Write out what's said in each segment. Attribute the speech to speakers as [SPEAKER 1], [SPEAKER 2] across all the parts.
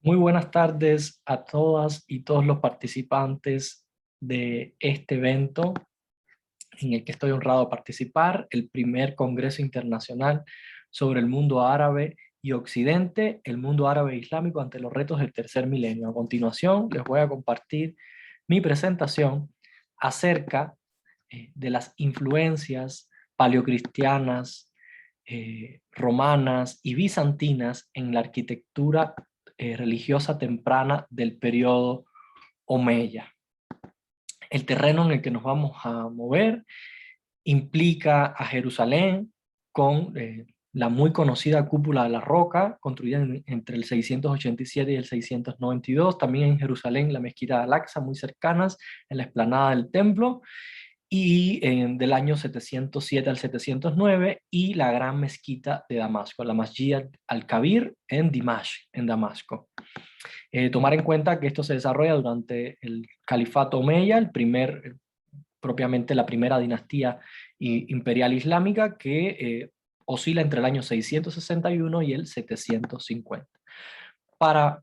[SPEAKER 1] Muy buenas tardes a todas y todos los participantes de este evento en el que estoy honrado de participar, el primer Congreso Internacional sobre el mundo árabe y Occidente, el mundo árabe e islámico ante los retos del tercer milenio. A continuación les voy a compartir mi presentación acerca de las influencias paleocristianas, romanas y bizantinas en la arquitectura religiosa temprana del periodo Omeya. El terreno en el que nos vamos a mover implica a Jerusalén con la muy conocida Cúpula de la Roca, construida entre el 687 y el 692, también en Jerusalén la mezquita de Al-Aqsa, muy cercanas, en la explanada del templo, y del año 707 al 709, y la gran mezquita de Damasco, la Masjid al-Kabir en Dimash, en Damasco. Tomar en cuenta que esto se desarrolla durante el califato Omeya, propiamente la primera dinastía imperial islámica, que oscila entre el año 661 y el 750. Para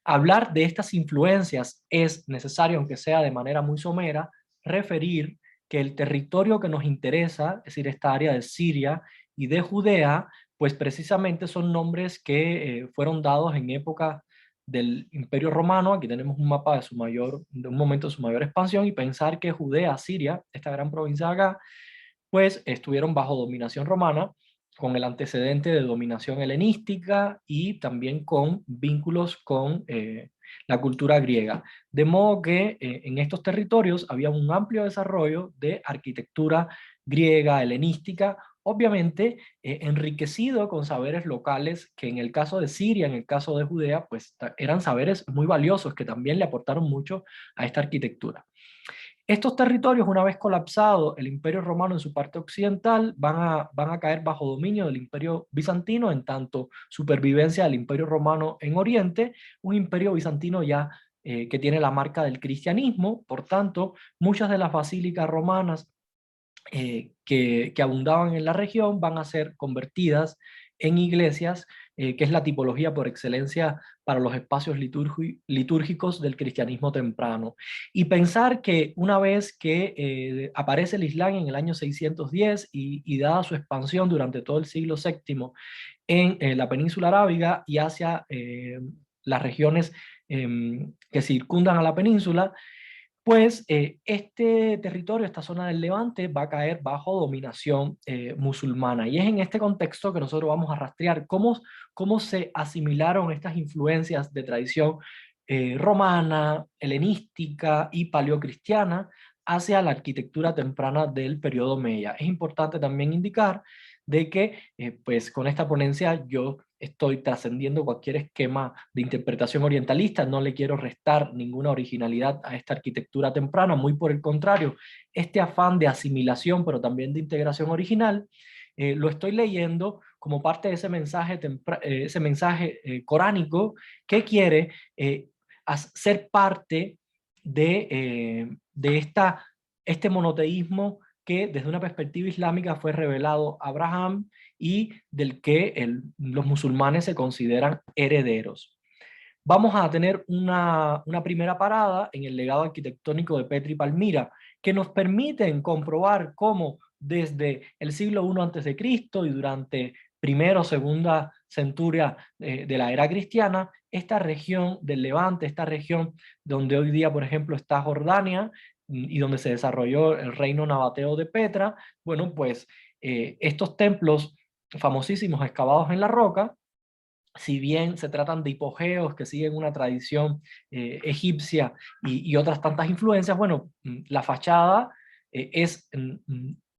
[SPEAKER 1] hablar de estas influencias es necesario, aunque sea de manera muy somera, referir que el territorio que nos interesa, es decir, esta área de Siria y de Judea, pues precisamente son nombres que fueron dados en época del Imperio Romano. Aquí tenemos un mapa de un momento de su mayor expansión, y pensar que Judea, Siria, esta gran provincia de acá, pues estuvieron bajo dominación romana, con el antecedente de dominación helenística y también con vínculos con la cultura griega. De modo que en estos territorios había un amplio desarrollo de arquitectura griega, helenística, obviamente enriquecido con saberes locales que en el caso de Siria, en el caso de Judea, pues eran saberes muy valiosos que también le aportaron mucho a esta arquitectura. Estos territorios, una vez colapsado el Imperio Romano en su parte occidental, van a caer bajo dominio del Imperio Bizantino, en tanto supervivencia del Imperio Romano en Oriente, un imperio bizantino ya que tiene la marca del cristianismo. Por tanto, muchas de las basílicas romanas que abundaban en la región van a ser convertidas en iglesias, que es la tipología por excelencia para los espacios litúrgicos del cristianismo temprano. Y pensar que una vez que aparece el Islam en el año 610 y dada su expansión durante todo el siglo VII en la península arábiga y hacia las regiones que circundan a la península, pues este territorio, esta zona del Levante, va a caer bajo dominación musulmana. Y es en este contexto que nosotros vamos a rastrear cómo se asimilaron estas influencias de tradición romana, helenística y paleocristiana hacia la arquitectura temprana del periodo Omeya. Es importante también indicar de que pues con esta ponencia yo estoy trascendiendo cualquier esquema de interpretación orientalista, no le quiero restar ninguna originalidad a esta arquitectura temprana, muy por el contrario, este afán de asimilación, pero también de integración original, lo estoy leyendo como parte de ese mensaje coránico que quiere ser parte de este monoteísmo que desde una perspectiva islámica fue revelado a Abraham y del que los musulmanes se consideran herederos. Vamos a tener una primera parada en el legado arquitectónico de Petri Palmira, que nos permiten comprobar cómo desde el siglo I antes de Cristo y durante primera o segunda centuria de la era cristiana, esta región del Levante, esta región donde hoy día, por ejemplo, está Jordania y donde se desarrolló el reino nabateo de Petra, bueno, pues estos templos famosísimos excavados en la roca, si bien se tratan de hipogeos que siguen una tradición egipcia y otras tantas influencias, bueno, la fachada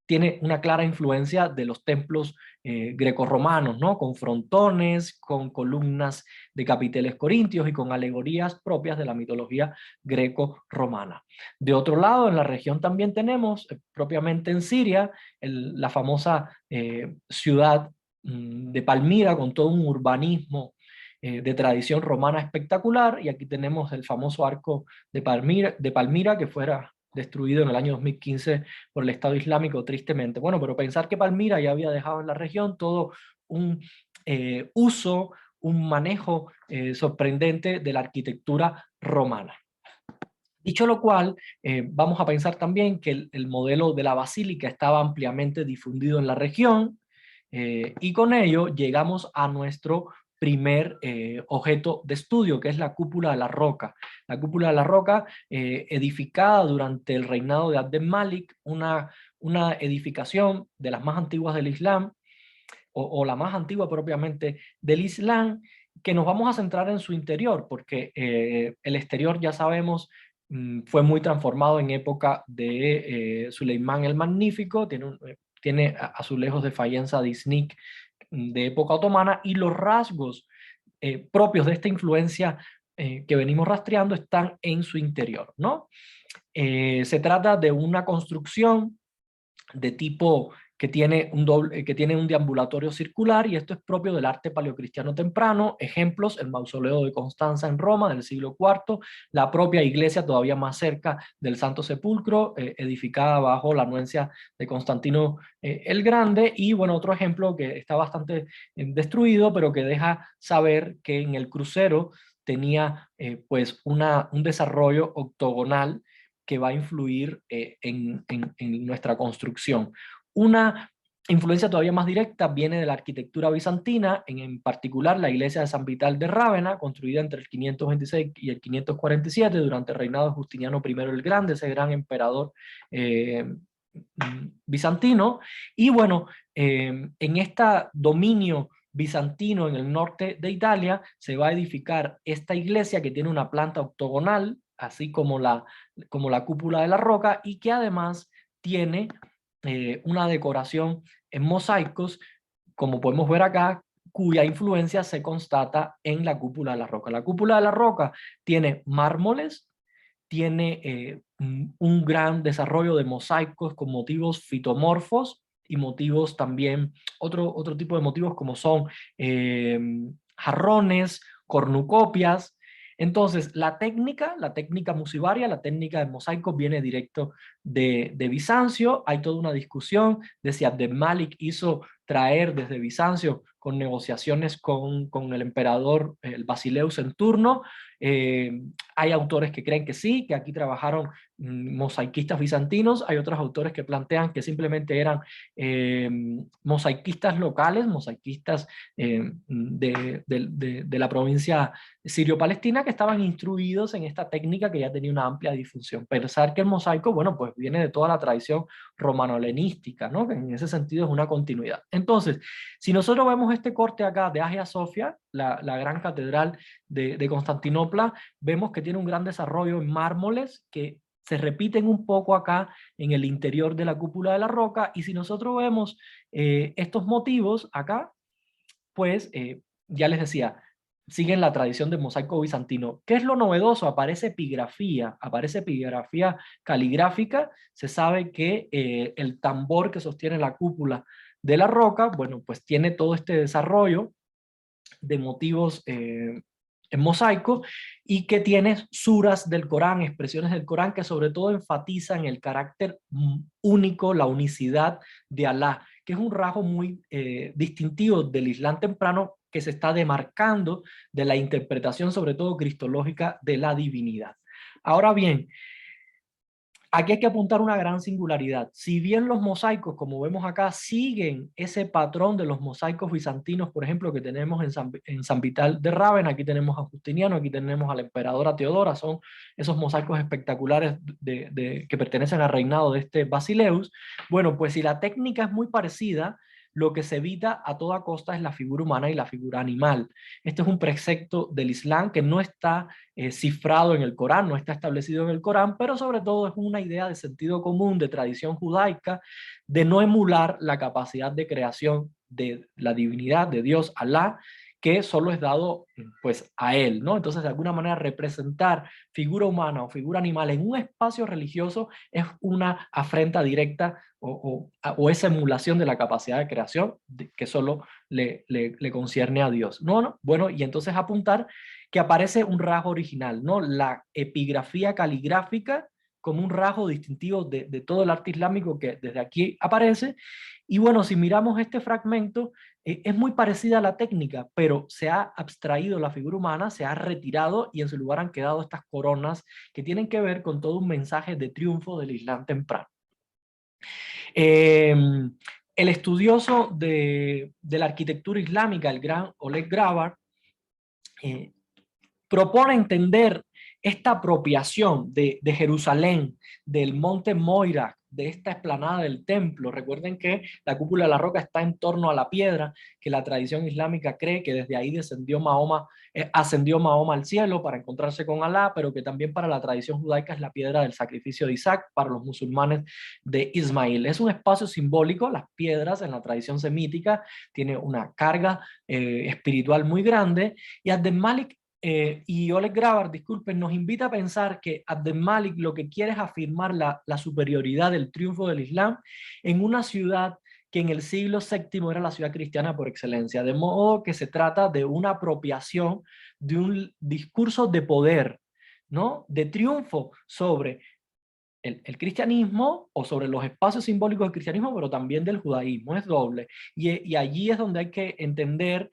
[SPEAKER 1] tiene una clara influencia de los templos grecorromanos, ¿no? Con frontones, con columnas de capiteles corintios y con alegorías propias de la mitología greco-romana. De otro lado, en la región también tenemos, propiamente en Siria, la famosa ciudad de Palmira, con todo un urbanismo de tradición romana espectacular, y aquí tenemos el famoso arco de Palmira que fuera destruido en el año 2015 por el Estado Islámico, tristemente. Bueno, pero pensar que Palmira ya había dejado en la región todo un uso, un manejo sorprendente de la arquitectura romana. Dicho lo cual, vamos a pensar también que el modelo de la basílica estaba ampliamente difundido en la región, y con ello llegamos a nuestro primer objeto de estudio, que es la cúpula de la roca. La cúpula de la roca, edificada durante el reinado de Abd al-Malik, una edificación de las más antiguas del Islam, o la más antigua propiamente del Islam, que nos vamos a centrar en su interior, porque el exterior, ya sabemos, fue muy transformado en época de Suleimán el Magnífico, tiene azulejos de Fayenza de Iznik de época otomana, y los rasgos propios de esta influencia que venimos rastreando están en su interior, ¿no? Se trata de una construcción de tipo que tiene un deambulatorio circular, y esto es propio del arte paleocristiano temprano. Ejemplos: el mausoleo de Constanza en Roma del siglo IV, la propia iglesia todavía más cerca del Santo Sepulcro, edificada bajo la anuencia de Constantino el Grande. Y bueno, otro ejemplo que está bastante destruido, pero que deja saber que en el crucero tenía pues un desarrollo octogonal que va a influir en nuestra construcción. Una influencia todavía más directa viene de la arquitectura bizantina, en particular la iglesia de San Vital de Rávena, construida entre el 526 y el 547 durante el reinado de Justiniano I el Grande, ese gran emperador bizantino. Y bueno, en este dominio bizantino en el norte de Italia se va a edificar esta iglesia, que tiene una planta octogonal, así como la cúpula de la roca, y que además tiene una decoración en mosaicos, como podemos ver acá, cuya influencia se constata en la cúpula de la roca. La cúpula de la roca tiene mármoles, tiene un gran desarrollo de mosaicos con motivos fitomorfos y motivos también, otro tipo de motivos como son eh, jarrones, cornucopias. Entonces, la técnica musivaria, la técnica de mosaicos viene directo de Bizancio. Hay toda una discusión de si Abd al-Malik hizo traer desde Bizancio con negociaciones con el emperador, el Basileus en turno. Hay autores que creen que sí, que aquí trabajaron mosaicistas bizantinos. Hay otros autores que plantean que simplemente eran mosaicistas locales, mosaicistas de la provincia sirio-palestina, que estaban instruidos en esta técnica que ya tenía una amplia difusión. Pensar que el mosaico, bueno, pues viene de toda la tradición romano-helenística, ¿no? Que en ese sentido es una continuidad. Entonces, si nosotros vemos este corte acá de Hagia Sophia, la gran catedral de Constantinopla, vemos que tiene un gran desarrollo en mármoles que se repiten un poco acá en el interior de la cúpula de la roca. Y si nosotros vemos estos motivos acá, pues ya les decía, siguen la tradición del mosaico bizantino. ¿Qué es lo novedoso? Aparece epigrafía caligráfica. Se sabe que el tambor que sostiene la cúpula de la roca, bueno, pues tiene todo este desarrollo de motivos en mosaico, y que tiene suras del Corán, expresiones del Corán que sobre todo enfatizan el carácter único, la unicidad de Alá, que es un rasgo muy distintivo del Islam temprano, que se está demarcando de la interpretación sobre todo cristológica de la divinidad. Ahora bien, aquí hay que apuntar una gran singularidad. Si bien los mosaicos, como vemos acá, siguen ese patrón de los mosaicos bizantinos, por ejemplo, que tenemos en San Vital de Rávena, aquí tenemos a Justiniano, aquí tenemos a la emperadora Teodora, son esos mosaicos espectaculares que pertenecen al reinado de este Basileus. Bueno, pues si la técnica es muy parecida, lo que se evita a toda costa es la figura humana y la figura animal. Este es un precepto del Islam que no está cifrado en el Corán, no está establecido en el Corán, pero sobre todo es una idea de sentido común, de tradición judaica, de no emular la capacidad de creación de la divinidad de Dios, Alá, que solo es dado pues a él, ¿no? Entonces, de alguna manera, representar figura humana o figura animal en un espacio religioso es una afrenta directa o esa emulación de la capacidad de creación que solo le concierne a Dios. No, no, bueno, y entonces apuntar que aparece un rasgo original, ¿no? La epigrafía caligráfica como un rasgo distintivo de todo el arte islámico que desde aquí aparece. Y bueno, si miramos este fragmento, es muy parecida a la técnica, pero se ha abstraído la figura humana, se ha retirado y en su lugar han quedado estas coronas que tienen que ver con todo un mensaje de triunfo del Islam temprano. El estudioso de la arquitectura islámica, el gran Oleg Grabar, propone entender esta apropiación de Jerusalén, del monte Moira, de esta explanada del templo. Recuerden que la cúpula de la roca está en torno a la piedra, que la tradición islámica cree que desde ahí ascendió Mahoma al cielo para encontrarse con Alá, pero que también para la tradición judaica es la piedra del sacrificio de Isaac, para los musulmanes de Ismail. Es un espacio simbólico, las piedras en la tradición semítica tiene una carga espiritual muy grande, y Abdel Malik y Oleg Grabar, disculpen, nos invita a pensar que Abdel Malik lo que quiere es afirmar la superioridad del triunfo del Islam en una ciudad que en el siglo VII era la ciudad cristiana por excelencia, de modo que se trata de una apropiación de un discurso de poder, ¿no? De triunfo sobre el cristianismo o sobre los espacios simbólicos del cristianismo, pero también del judaísmo, es doble. Y allí es donde hay que entender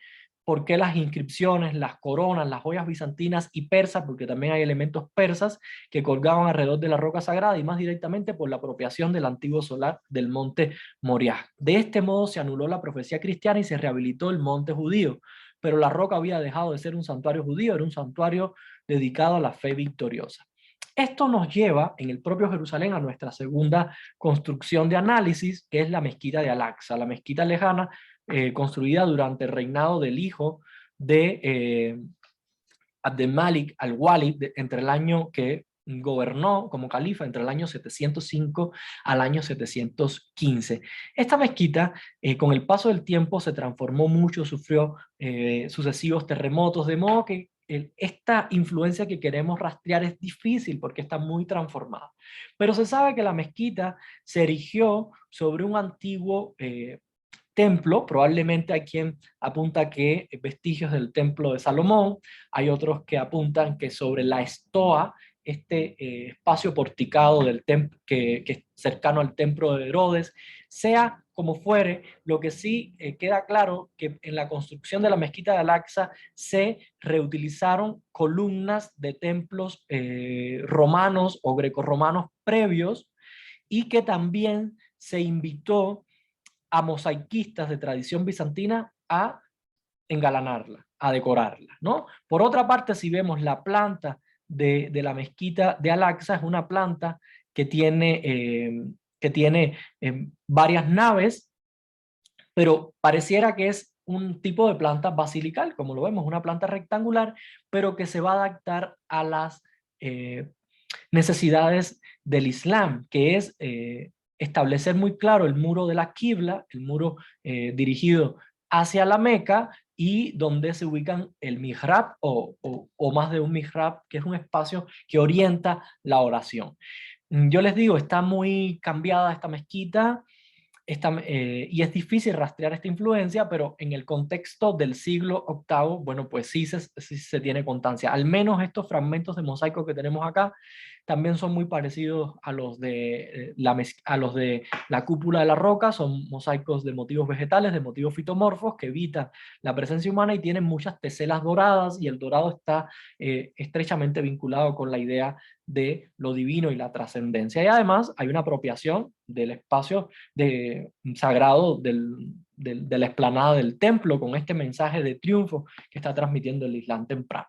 [SPEAKER 1] por qué las inscripciones, las coronas, las joyas bizantinas y persas, porque también hay elementos persas que colgaban alrededor de la roca sagrada, y más directamente por la apropiación del antiguo solar del monte Moriah. De este modo se anuló la profecía cristiana y se rehabilitó el monte judío, pero la roca había dejado de ser un santuario judío, era un santuario dedicado a la fe victoriosa. Esto nos lleva en el propio Jerusalén a nuestra segunda construcción de análisis, que es la mezquita de Al-Aqsa, la mezquita lejana construida durante el reinado del hijo de Abdel Malik al-Walid, entre el año que gobernó como califa entre el año 705 al año 715. Esta mezquita, con el paso del tiempo, se transformó mucho, sufrió sucesivos terremotos, de modo que esta influencia que queremos rastrear es difícil porque está muy transformada. Pero se sabe que la mezquita se erigió sobre un antiguo templo. Probablemente hay quien apunta que vestigios del templo de Salomón, hay otros que apuntan que sobre la estoa, este espacio porticado del templo que es cercano al templo de Herodes, sea como fuere, lo que sí queda claro que en la construcción de la mezquita de Al-Aqsa se reutilizaron columnas de templos romanos o grecorromanos previos, y que también se invitó a mosaicistas de tradición bizantina a engalanarla, a decorarla, ¿no? Por otra parte, si vemos la planta de la mezquita de Al-Aqsa, es una planta que tiene varias naves, pero pareciera que es un tipo de planta basilical, como lo vemos, una planta rectangular, pero que se va a adaptar a las necesidades del Islam, que es establecer muy claro el muro de la Qibla, el muro dirigido hacia la Meca, y donde se ubican el mihrab o más de un mihrab, que es un espacio que orienta la oración. Yo les digo, está muy cambiada esta mezquita, y es difícil rastrear esta influencia, pero en el contexto del siglo VIII, bueno, pues sí se tiene constancia. Al menos estos fragmentos de mosaico que tenemos acá también son muy parecidos a los a los de la cúpula de la roca. Son mosaicos de motivos vegetales, de motivos fitomorfos, que evitan la presencia humana y tienen muchas teselas doradas, y el dorado está estrechamente vinculado con la idea de lo divino y la trascendencia. Y además hay una apropiación del espacio sagrado de la explanada del templo, con este mensaje de triunfo que está transmitiendo el Islam temprano.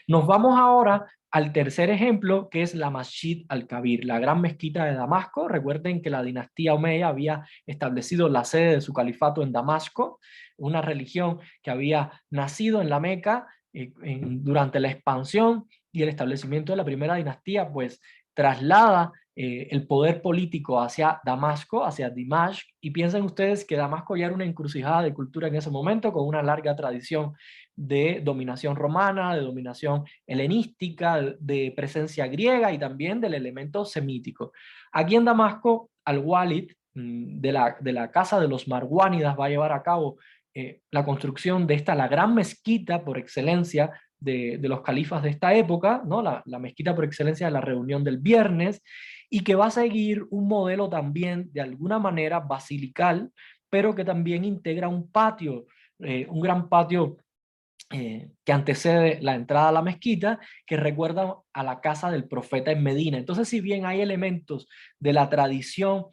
[SPEAKER 1] Nos vamos ahora al tercer ejemplo, que es la Masjid al-Kabir, la gran mezquita de Damasco. Recuerden que la dinastía Omeya había establecido la sede de su califato en Damasco, una religión que había nacido en la Meca durante la expansión y el establecimiento de la primera dinastía, pues traslada el poder político hacia Damasco, hacia Dimashq, y piensen ustedes que Damasco ya era una encrucijada de cultura en ese momento, con una larga tradición de dominación romana, de dominación helenística, de presencia griega y también del elemento semítico. Aquí en Damasco, al-Walid, de la casa de los Marwánidas, va a llevar a cabo la construcción de esta, la gran mezquita por excelencia de los califas de esta época, ¿no? La mezquita por excelencia de la reunión del viernes, y que va a seguir un modelo también de alguna manera basilical, pero que también integra un patio, un gran patio que antecede la entrada a la mezquita, que recuerda a la casa del profeta en Medina. Entonces, si bien hay elementos de la tradición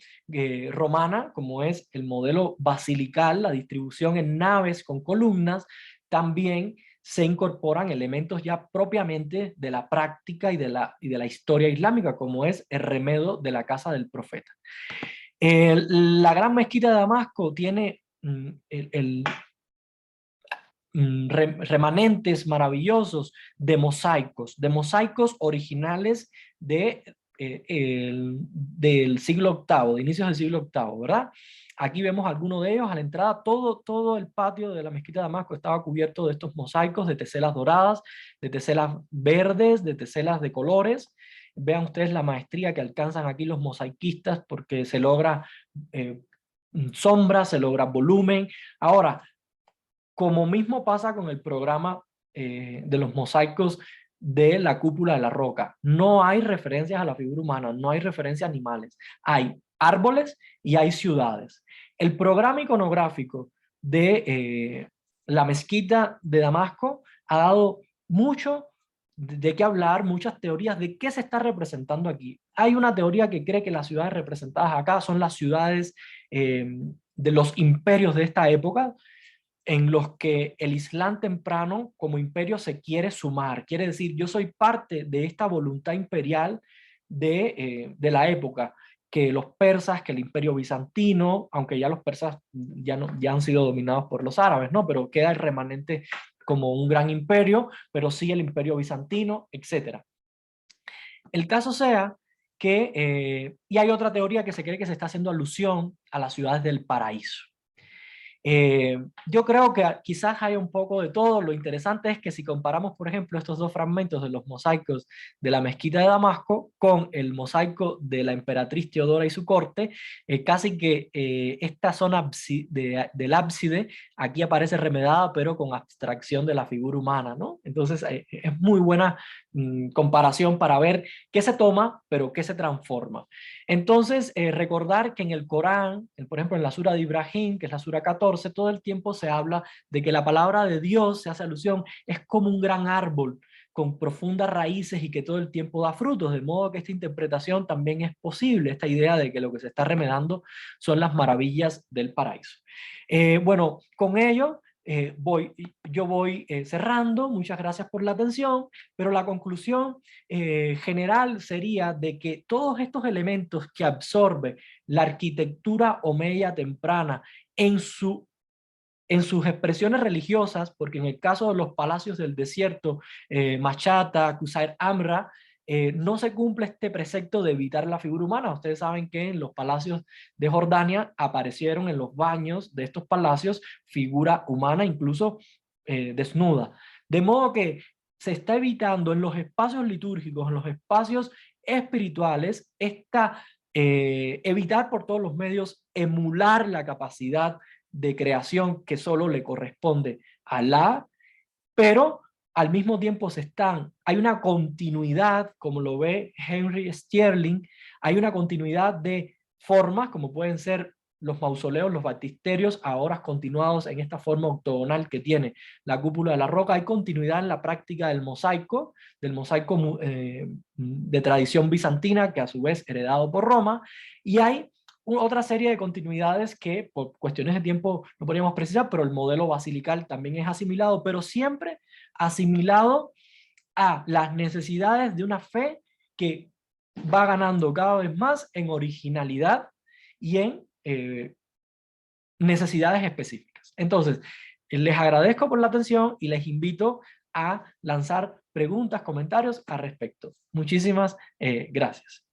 [SPEAKER 1] romana, como es el modelo basilical, la distribución en naves con columnas, también se incorporan elementos ya propiamente de la práctica y de la historia islámica, como es el remedo de la casa del profeta. La gran mezquita de Damasco tiene remanentes maravillosos de mosaicos originales del siglo octavo, de inicios del siglo octavo, ¿verdad? Aquí vemos algunos de ellos. A la entrada, todo el patio de la mezquita de Damasco estaba cubierto de estos mosaicos de teselas doradas, de teselas verdes, de teselas de colores. Vean ustedes la maestría que alcanzan aquí los mosaicistas, porque se logra sombra, se logra volumen. Ahora, como mismo pasa con el programa de los mosaicos de la cúpula de la roca, no hay referencias a la figura humana, no hay referencias a animales, hay árboles y hay ciudades. El programa iconográfico de la mezquita de Damasco ha dado mucho de qué hablar, muchas teorías de qué se está representando aquí. Hay una teoría que cree que las ciudades representadas acá son las ciudades de los imperios de esta época, en los que el Islam temprano como imperio se quiere sumar, quiere decir, yo soy parte de esta voluntad imperial de la época, que los persas, que el imperio bizantino, aunque ya los persas ya han sido dominados por los árabes, ¿no? Pero queda el remanente como un gran imperio, pero sí el imperio bizantino, etc. El caso sea que, y hay otra teoría que se cree que se está haciendo alusión a las ciudades del paraíso. Yo creo que quizás haya un poco de todo. Lo interesante es que si comparamos, por ejemplo, estos dos fragmentos de los mosaicos de la mezquita de Damasco con el mosaico de la emperatriz Teodora y su corte, casi que esta zona del ábside aquí aparece remedada, pero con abstracción de la figura humana, ¿no? Entonces es muy buena comparación para ver qué se toma, pero qué se transforma. Entonces, recordar que en el Corán, por ejemplo, en la sura de Ibrahim, que es la sura 14, todo el tiempo se habla de que la palabra de Dios, se hace alusión, es como un gran árbol con profundas raíces y que todo el tiempo da frutos, de modo que esta interpretación también es posible, esta idea de que lo que se está remedando son las maravillas del paraíso. Bueno, con ello yo voy cerrando. Muchas gracias por la atención, pero la conclusión general sería de que todos estos elementos que absorbe la arquitectura omeya temprana en sus expresiones religiosas, porque en el caso de los palacios del desierto, Machata, Qusair Amra, no se cumple este precepto de evitar la figura humana. Ustedes saben que en los palacios de Jordania aparecieron en los baños de estos palacios figura humana, incluso desnuda. De modo que se está evitando en los espacios litúrgicos, en los espacios espirituales, evitar por todos los medios emular la capacidad de creación que solo le corresponde a Alá, pero al mismo tiempo hay una continuidad, como lo ve Henry Sterling, hay una continuidad de formas, como pueden ser los mausoleos, los baptisterios, ahora continuados en esta forma octogonal que tiene la cúpula de la roca. Hay continuidad en la práctica del mosaico de tradición bizantina, que a su vez heredado por Roma, y hay otra serie de continuidades que por cuestiones de tiempo no podríamos precisar, pero el modelo basilical también es asimilado, pero siempre asimilado a las necesidades de una fe que va ganando cada vez más en originalidad y en necesidades específicas. Entonces, les agradezco por la atención y les invito a lanzar preguntas, comentarios al respecto. Muchísimas gracias.